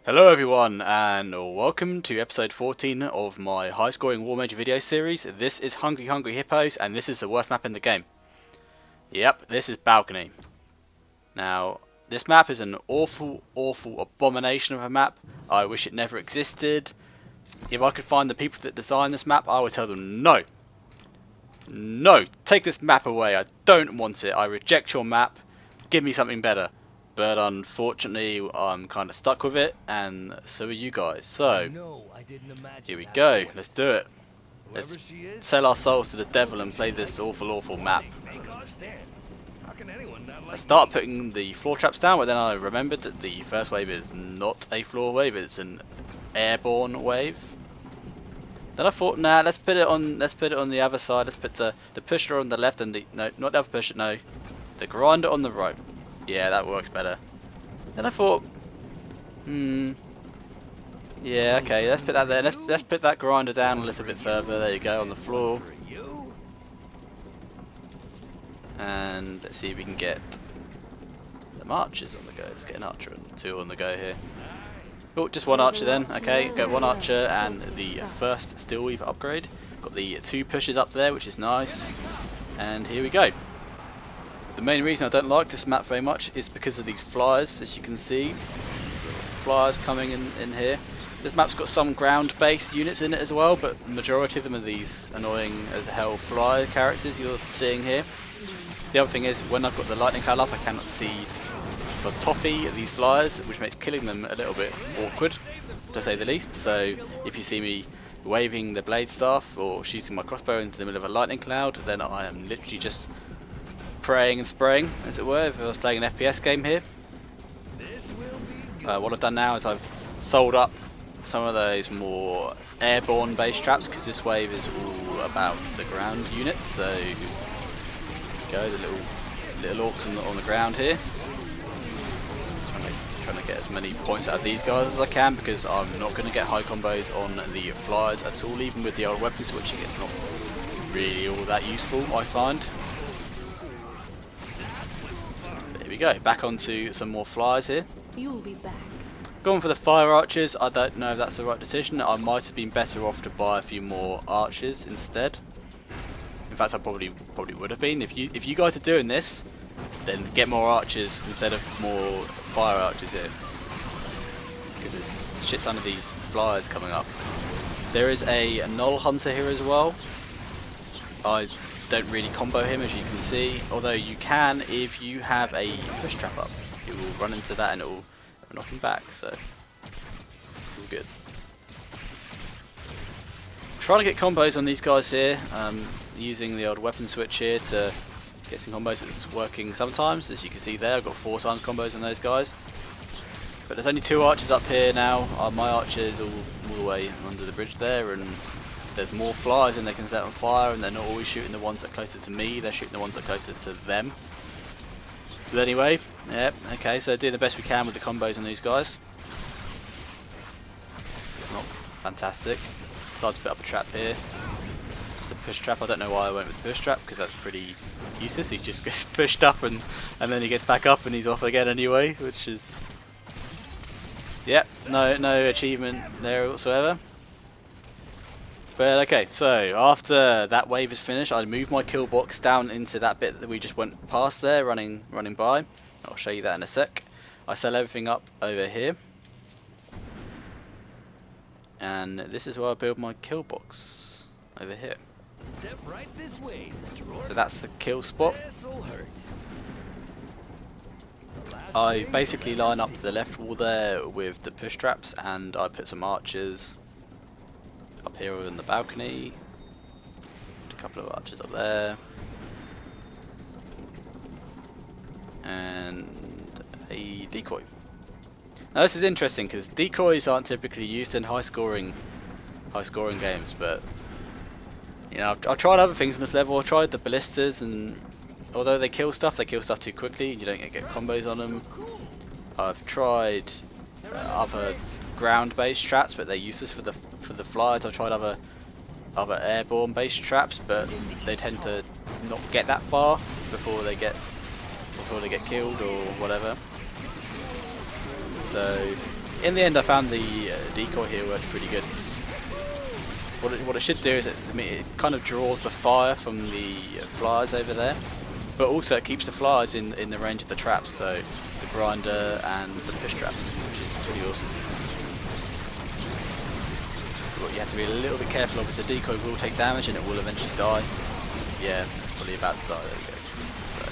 Hello everyone and welcome to episode 14 of my high scoring WarMage video series. This is Hungry Hippos and this is the worst map in the game. Yep, this is Balcony. Now, this map is an awful abomination of a map. I wish it never existed. If I could find the people that designed this map, I would tell them no. No, take this map away. I don't want it. I reject your map. Give me something better. But unfortunately, I'm kind of stuck with it, and so are you guys. So, here we go. Let's do it. Let's sell our souls to the devil and play this awful map. I started putting the floor traps down, but then I remembered that the first wave is not a floor wave; it's an airborne wave. Then I thought, nah, let's put it on the other side. Let's put the pusher on the left and no, not the other pusher, no, the grinder on the right. Yeah, that works better. Then I thought, yeah, okay, let's put that there. Let's put that grinder down a little bit further. There you go, on the floor. And let's see if we can get some archers on the go. Let's get an archer and two on the go here. Oh, just one archer then. Okay, go one archer and the first steel weaver upgrade. Got the two pushes up there, which is nice. And here we go. The main reason I don't like this map very much is because of these flyers, as you can see. Flyers coming in here. This map's got some ground-based units in it as well, but the majority of them are these annoying as hell flyer characters you're seeing here. The other thing is, when I've got the lightning cloud up, I cannot see for toffee these flyers, which makes killing them a little bit awkward, to say the least. So if you see me waving the blade staff or shooting my crossbow into the middle of a lightning cloud, then I am literally just praying and spraying, as it were, if I was playing an FPS game here. What I've done now is I've sold up some of those more airborne based traps, because this wave is all about the ground units. So go the little orcs on the ground here. Trying to get as many points out of these guys as I can, because I'm not going to get high combos on the flyers at all. Even with the old weapon switching, it's not really all that useful, I find. Here we go, back onto some more flyers here. You'll be back. Going for the fire archers. I don't know if that's the right decision. I might have been better off to buy a few more archers instead. In fact, I probably would have been. If you guys are doing this, then get more archers instead of more fire archers here, because there's a shit ton of these flyers coming up. There is a null hunter here as well. I don't really combo him, as you can see, although you can if you have a push trap up. You will run into that and it will knock him back, so all good. Trying to get combos on these guys here, using the old weapon switch here to get some combos. It's working sometimes, as you can see there. I've got 4 times combos on those guys, but there's only 2 archers up here now. My archers all the way under the bridge there, and there's more flyers and they can set on fire, and they're not always shooting the ones that are closer to me, they're shooting the ones that are closer to them. But anyway, yep, okay, so doing the best we can with the combos on these guys. Not fantastic. Decided to put up a trap here. Just a push trap. I don't know why I went with the push trap, because that's pretty useless. He just gets pushed up and then he gets back up and he's off again anyway, which is... Yep, no achievement there whatsoever. But okay, so after that wave is finished, I move my kill box down into that bit that we just went past there, running by. I'll show you that in a sec. I sell everything up over here, and this is where I build my kill box over here. Step right this way, Mr. Orc. So that's the kill spot. I basically line up the left wall there with the push traps, and I put some archers up here in the balcony, a couple of archers up there, and a decoy. Now this is interesting, because decoys aren't typically used in high scoring games, but you know, I've tried other things on this level. I tried the ballistas, and although they kill stuff too quickly and you don't get combos on them. I've tried other ground-based traps, but they're useless for the flyers. I've tried other airborne-based traps, but they tend to not get that far before they get killed or whatever. So in the end, I found the decoy here worked pretty good. What it should do is it kind of draws the fire from the flyers over there, but also it keeps the flyers in the range of the traps, so the grinder and the push traps, which is pretty awesome. What you have to be a little bit careful of is the decoy will take damage and it will eventually die. Yeah, it's probably about to die. There we go. So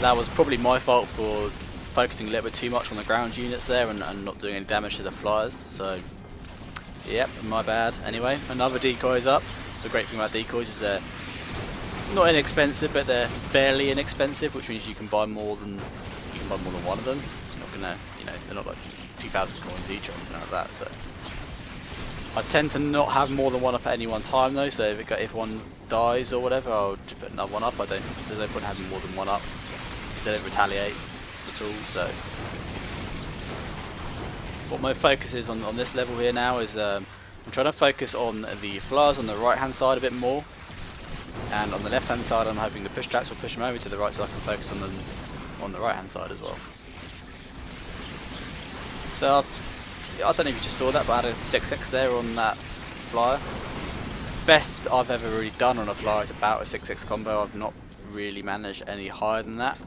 that was probably my fault for focusing a little bit too much on the ground units there and not doing any damage to the flyers. So yep, my bad. Anyway, another decoy is up. The great thing about decoys is they're not inexpensive, but they're fairly inexpensive, which means you can buy more than one of them. It's not gonna, you know, they're not like 2,000 coins each or anything like that. So I tend to not have more than one up at any one time though. So if one dies or whatever, I'll just put another one up. There's no point having more than one up because they don't retaliate at all. So what my focus is on this level here now is I'm trying to focus on the flyers on the right hand side a bit more, and on the left hand side I'm hoping the push traps will push them over to the right so I can focus on them on the right hand side as well. So I don't know if you just saw that, but I had a 6x there on that flyer. Best I've ever really done on a flyer is about a 6x combo. I've not really managed any higher than that,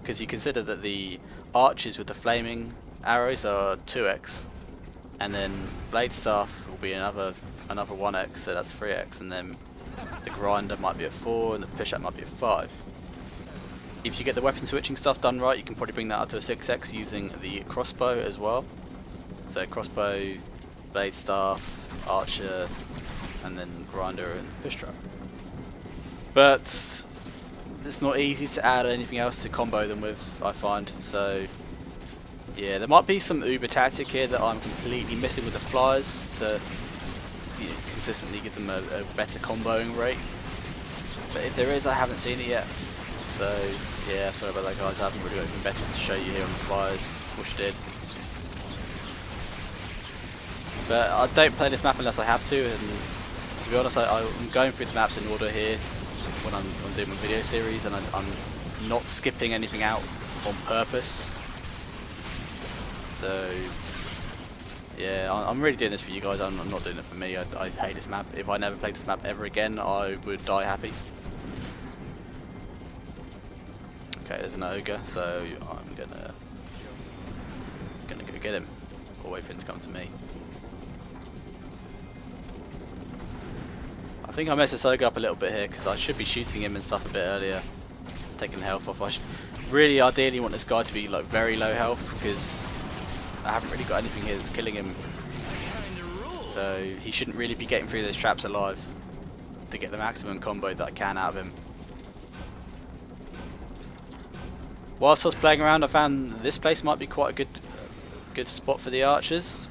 because you consider that the archers with the flaming arrows are 2x, and then blade staff will be another 1x, so that's 3x, and then the grinder might be a 4 and the push up might be a 5. If you get the weapon switching stuff done right, you can probably bring that up to a 6x using the crossbow as well. So crossbow, blade staff, archer, and then grinder and push trap. But it's not easy to add anything else to combo them with, I find. So yeah, there might be some uber tactic here that I'm completely missing with the flyers to consistently give them a better comboing rate. But if there is, I haven't seen it yet. So yeah, sorry about that guys, I haven't really got anything better to show you here on the flyers. Wish I did. But I don't play this map unless I have to, and to be honest, I'm going through the maps in order here when I'm doing my video series, and I'm not skipping anything out on purpose. So yeah, I'm really doing this for you guys. I'm not doing it for me. I hate this map. If I never played this map ever again, I would die happy. Okay, there's an ogre, so I'm gonna go get him, or wait for him to come to me. I think I messed this ogre up a little bit here because I should be shooting him and stuff a bit earlier, taking the health off. I really ideally want this guy to be like very low health because I haven't really got anything here that's killing him. So he shouldn't really be getting through those traps alive to get the maximum combo that I can out of him. Whilst I was playing around, I found this place might be quite a good spot for the archers.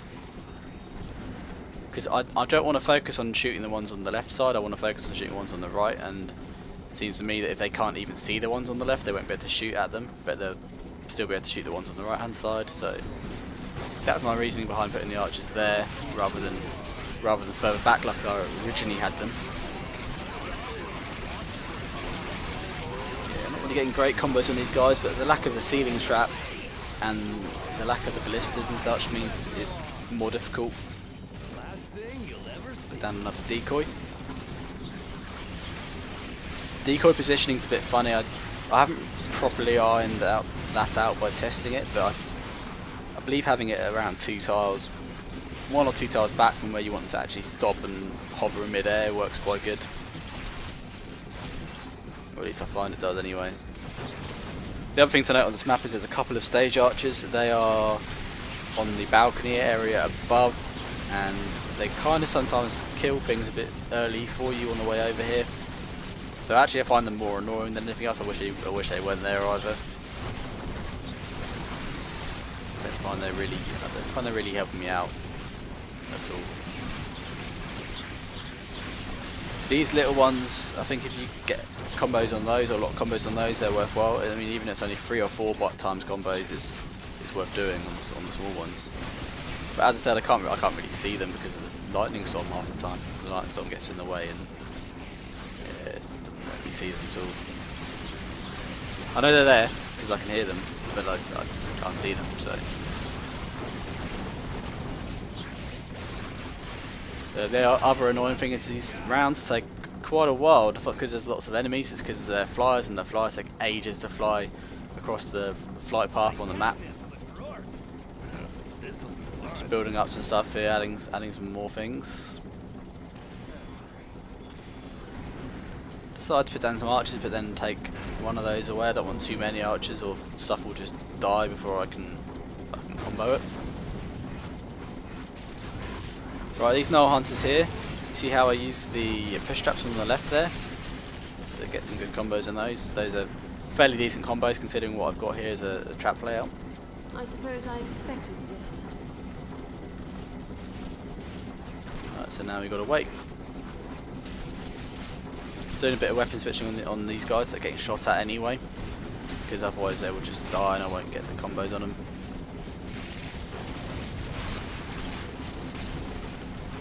Because I don't want to focus on shooting the ones on the left side, I want to focus on shooting the ones on the right, and it seems to me that if they can't even see the ones on the left, they won't be able to shoot at them, but they'll still be able to shoot the ones on the right hand side. So that's my reasoning behind putting the archers there rather than further back like I originally had them. Yeah, I'm not really getting great combos on these guys, but the lack of the ceiling trap and the lack of the ballistas and such means it's more difficult. Put down another decoy. Decoy positioning is a bit funny. I haven't properly ironed that out by testing it, but I believe having it around 2 tiles, 1 or 2 tiles back from where you want them to actually stop and hover in mid-air works quite good. Or at least I find it does anyways. The other thing to note on this map is there's a couple of stage archers. They are on the balcony area above, and they kind of sometimes kill things a bit early for you on the way over here. So actually I find them more annoying than anything else. I wish they weren't there either. I don't find they're really helping me out. That's all. These little ones, I think if you get combos on those, or a lot of combos on those, they're worthwhile. I mean, even if it's only 3 or 4 times combos, it's worth doing on the small ones. But as I said, I can't really see them because of the lightning storm half the time. The lightning storm gets in the way and yeah, it doesn't let me see them at all. I know they're there because I can hear them, but I can't see them. So The other annoying thing is these rounds take quite a while. It's not because there's lots of enemies, it's because they're flyers, and the flyers take ages to fly across the flight path on the map. Just building up some stuff here, adding some more things. Decided to put down some archers, but then take one of those away. I don't want too many archers, or stuff will just die before I can combo it. Right, these Null Hunters here, you see how I use the push traps on the left there? To get some good combos in those. Those are fairly decent combos considering what I've got here is a trap layout. I suppose I expected this. Right, so now we've got to wait. Doing a bit of weapon switching on these guys that are getting shot at anyway, because otherwise they will just die and I won't get the combos on them.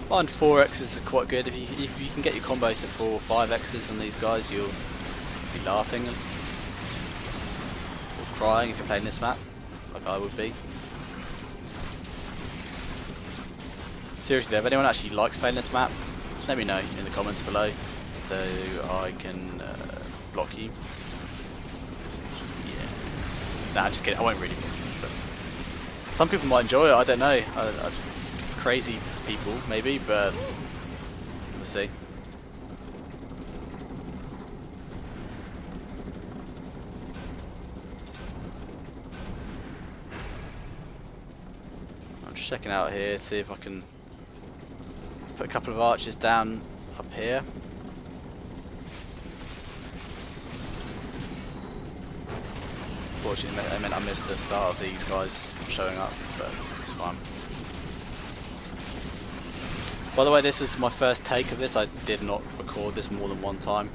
I find 4x's are quite good. If you can get your combos to 4 or 5x's on these guys, you'll be laughing or crying if you're playing this map, like I would be. Seriously though, if anyone actually likes playing this map, let me know in the comments below so I can block you. Yeah. Nah, I'm just kidding, I won't really block you, but some people might enjoy it, I don't know. Crazy people, maybe, but we'll see. I'm just checking out here to see if I can put a couple of archers down up here. Unfortunately, I meant I missed the start of these guys showing up, but it's fine. By the way, this is my first take of this. I did not record this more than one time.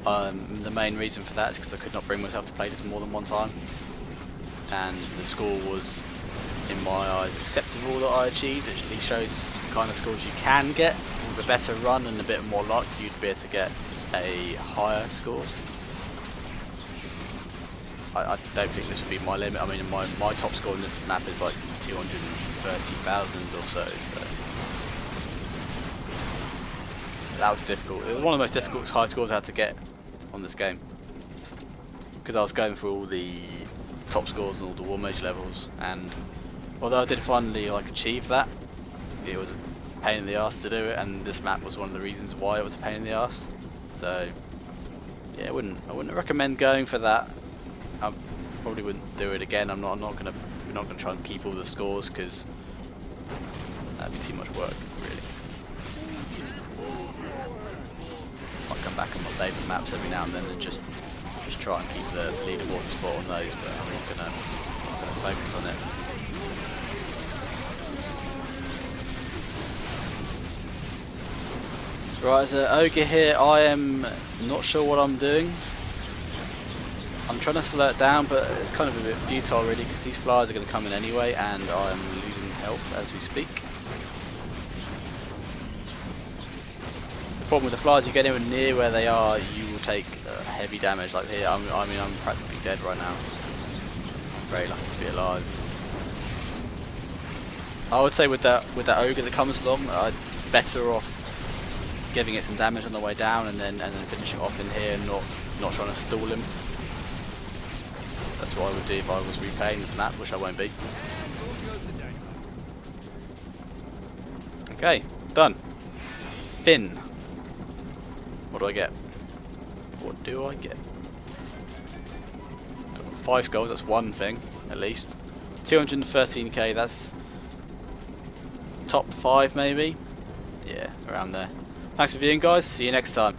The main reason for that is because I could not bring myself to play this more than one time. And the score was, in my eyes, acceptable that I achieved. It actually shows the kind of scores you can get. With a better run and a bit more luck, you'd be able to get a higher score. I don't think this would be my limit. I mean, my top score in this map is like 230,000 or so. That was difficult. It was one of the most difficult high scores I had to get on this game, because I was going through all the top scores and all the WarMage levels, and although I did finally achieve that, it was a pain in the ass to do it, and this map was one of the reasons why it was a pain in the ass. So yeah, I wouldn't recommend going for that. I probably wouldn't do it again. We're not gonna try and keep all the scores because that'd be too much work, really. Might come back on my favourite maps every now and then and just try and keep the leaderboard spot on those, but I'm not gonna focus on it. Right, as an ogre here, I am not sure what I'm doing. I'm trying to slow it down, but it's kind of a bit futile really, because these flyers are going to come in anyway, and I'm losing health as we speak. The problem with the flyers, you get anywhere near where they are, you will take heavy damage. Like here, I mean, I'm practically dead right now. I'm very lucky to be alive. I would say with that ogre that comes along, I'd better off giving it some damage on the way down, and then finishing off in here, and not trying to stall him. That's what I would do if I was replaying this map, which I won't be. Okay, done. Finn. What do I get? What do I get? Got 5 skulls, that's one thing, at least. 213k, that's top 5 maybe? Yeah, around there. Thanks for viewing guys, see you next time.